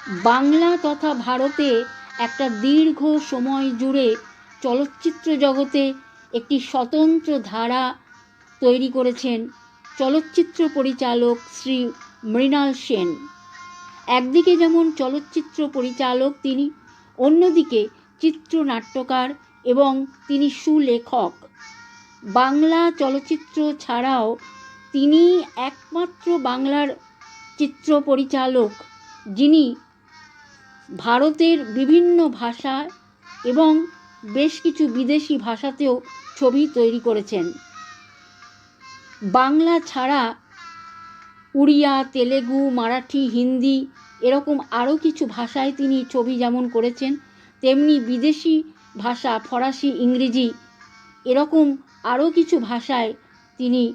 বাংলা তথা ভারতে একটা দীর্ঘ সময় জুড়ে চলচ্চিত্র জগতে একটি স্বতন্ত্র ধারা তৈরি করেছেন চলচ্চিত্র পরিচালক শ্রী মৃণাল সেন। একদিকে যেমন চলচ্চিত্র পরিচালক তিনি, অন্যদিকে চিত্রনাট্যকার এবং তিনি সুলেখক। বাংলা চলচ্চিত্র ছাড়াও তিনি একমাত্র বাংলার চিত্র পরিচালক যিনি ভারতের বিভিন্ন ভাষা এবং বেশ কিছু বিদেশি ভাষাতেও ছবি তৈরি করেছেন। বাংলা ছাড়া উড়িয়া, তেলেগু, মারাঠি, হিন্দি এরকম আরও কিছু ভাষায় তিনি ছবি যেমন করেছেন, তেমনি বিদেশি ভাষা ফরাসি, ইংরেজি এরকম আরও কিছু ভাষায় তিনি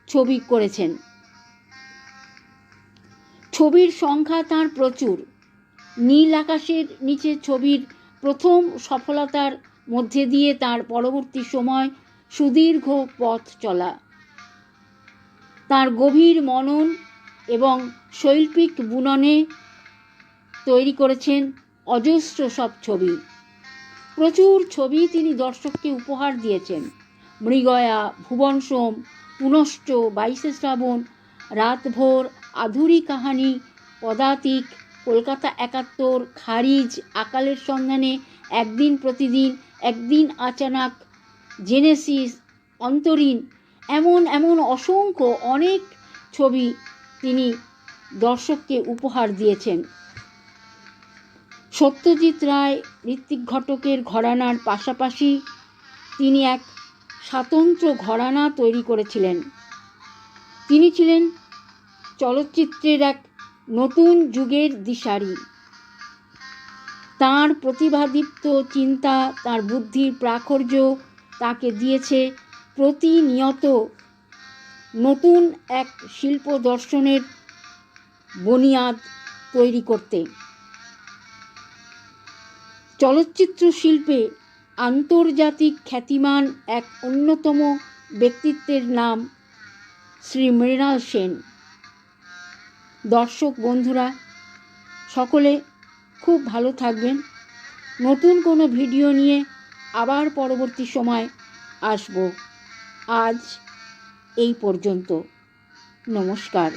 ছবি করেছেন। ছবির সংখ্যা তাঁর প্রচুর। নীল আকাশের নিচে ছবির প্রথম সফলতার মধ্যে দিয়ে তাঁর পরবর্তী সময় সুদীর্ঘ পথ চলা। তাঁর গভীর মনন এবং শৈল্পিক বুননে তৈরি করেছেন অজস্র সব ছবি। প্রচুর ছবি তিনি দর্শককে উপহার দিয়েছেন। মৃগয়া, ভুবন সোম, পুনশ্চ, 22শে শ্রাবণ, রাতভর, আধুরি কাহানি, পদাতিক, কলকাতা 71, খারিজ, আকালের সন্ধানে, একদিন প্রতিদিন, একদিন আচানক, জেনেসিস, অন্তরীণ, এমন অসংখ্য অনেক ছবি তিনি দর্শককে উপহার দিয়েছেন। সত্যজিৎ রায়, ঋত্বিক ঘটকের ঘরানার পাশাপাশি তিনি এক স্বতন্ত্র ঘরানা তৈরি করেছিলেন। তিনি ছিলেন চলচ্চিত্রের এক নতুন যুগের দিশারি। তাঁর প্রতিভাদীপ্ত চিন্তা, তাঁর বুদ্ধির প্রাচুর্য তাকে দিয়েছে প্রতিনিয়ত নতুন এক শিল্প দর্শনের বুনিয়াদ তৈরি করতে। চলচ্চিত্র শিল্পে আন্তর্জাতিক খ্যাতিমান এক অন্যতম ব্যক্তিত্বের নাম শ্রী মৃণাল সেন। দর্শক বন্ধুরা সকলে খুব ভালো থাকবেন। নতুন কোনো ভিডিও নিয়ে আবার পরবর্তী সময় আসব। আজ এই পর্যন্ত। নমস্কার।